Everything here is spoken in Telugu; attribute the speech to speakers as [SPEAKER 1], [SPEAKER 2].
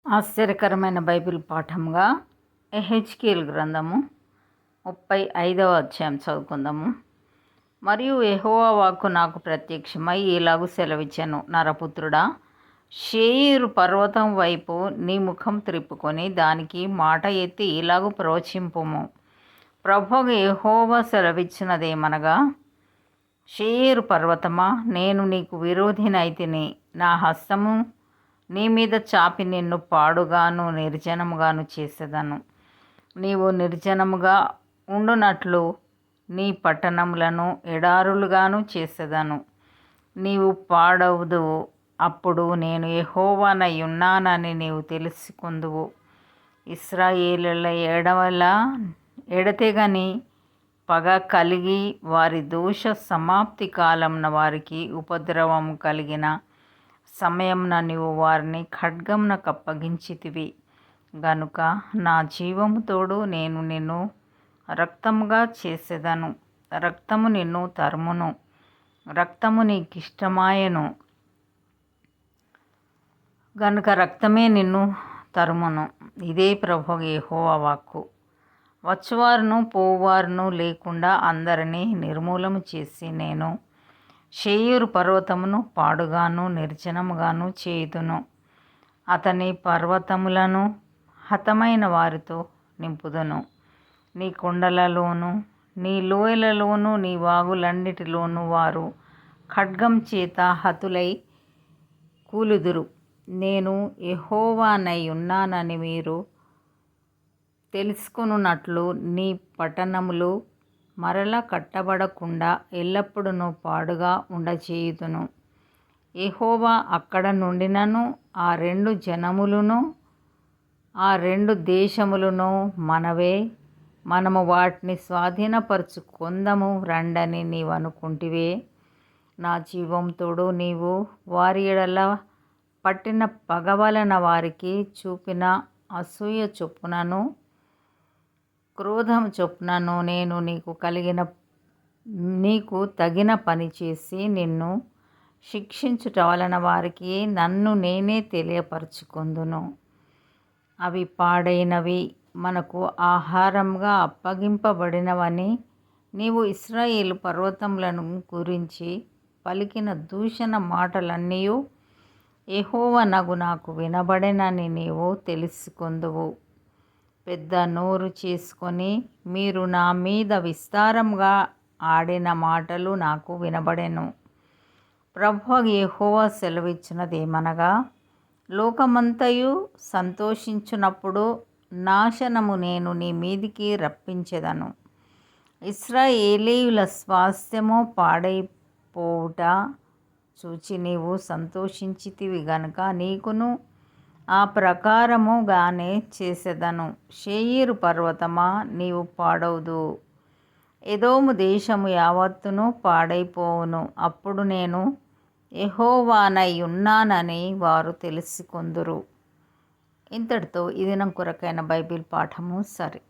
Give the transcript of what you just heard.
[SPEAKER 1] ఆశ్చర్యకరమైన బైబిల్ పాఠంగా ఎహెచ్కేల్ గ్రంథము 35వ అధ్యాయం చదువుకుందాము. మరియు యెహోవా వాక్కు నాకు ప్రత్యక్షమై ఇలాగు సెలవిచ్చెను, నరపుత్రుడా, శేయీరు పర్వతం వైపు నీ ముఖం త్రిప్పుకొని దానికి మాట ఎత్తి ఇలాగు ప్రవచింపుము. ప్రభువు యెహోవా సెలవిచ్చినదేమనగా, శేయీరు పర్వతమా, నేను నీకు విరోధినైతిని. నా హస్తము నీ మీద చాపి నిన్ను పాడుగాను నిర్జనముగాను చేసేదను. నీవు నిర్జనముగా ఉండునట్లు నీ పట్టణములను ఎడారులుగాను చేసేదను. నీవు పాడవుదువు. అప్పుడు నేను యెహోవానై ఉన్నానని నీవు తెలుసుకొందువు. ఇశ్రాయేలుల ఎడతెగని పగ కలిగి వారి దోష సమాప్తి కాలమున వారికి ఉపద్రవము కలిగిన సమయమున నీవు వారిని ఖడ్గమున కప్పగించితివి గనుక నా జీవము తోడు నేను నిన్ను రక్తముగా చేసేదను. రక్తము నిన్ను తరుమును, రక్తము నీకిష్టమాయెను గనుక రక్తమే నిన్ను తరుమును. ఇదే ప్రభువు యెహోవా వాక్కు. వచ్చువారును పోవువారును లేకుండా అందరినీ నిర్మూలము చేసి నేను శేయీరు పర్వతమును పాడుగాను నిర్జనముగాను చేయుదును. అతని పర్వతములను హతమైన వారితో నింపుదును. నీ కొండలలోను నీ లోయలలోను నీ వాగులన్నిటిలోనూ వారు ఖడ్గం చేత హతులై కూలుదురు. నేను యెహోవానై ఉన్నానని మీరు తెలుసుకొనున్నట్లు నీ పట్టణములు మరల కట్టబడకుండా ఎల్లప్పుడూ పాడుగా ఉండచేయుదును. యెహోవా అక్కడ నుండినను ఆ రెండు జనములును ఆ రెండు దేశములును మనవే, మనము వాటిని స్వాధీనపరచుకొందము రండని నీవనుకుంటివే. నా జీవంతోడు నీవు వారి ఎడల పట్టిన పగ వలన వారికి చూపిన అసూయ చొప్పునను క్రోధము చొప్పునను నేను నీకు తగిన పని చేసి నిన్ను శిక్షించుట వలన వారికి నన్ను నేనే తెలియపరచుకొందును. అవి పాడైనవి, మనకు ఆహారంగా అప్పగింపబడినవని నీవు ఇశ్రాయేలు పర్వతములను గురించి పలికిన దూషణ మాటలన్నీయు యెహోవానగు నాకు వినబడెనని నీవు తెలుసుకొందువు. పెద్ద నోరు చేసుకొని మీరు నా మీద విస్తారముగా ఆడిన మాటలు నాకు వినబడెను. ప్రభువు యెహోవా సెలవిచ్చినదేమనగా, లోకమంతయు సంతోషించునప్పుడు నాశనము నేను నీ మీదికి రప్పించెదను. ఇశ్రాయేలీయుల స్వాస్థ్యము పాడైపోవుట చూచి నీవు సంతోషించితివి గనుక నీకును ఆ ప్రకారముగానే చేసేదను. శేయీరు పర్వతమా, నీవు పాడవుదువు. ఎదోము దేశము యావత్తును పాడైపోవును. అప్పుడు నేను యెహోవానై ఉన్నానని వారు తెలుసుకొందురు. ఇంతటితో ఈ దినం కొరకైన బైబిల్ పాఠము సరి.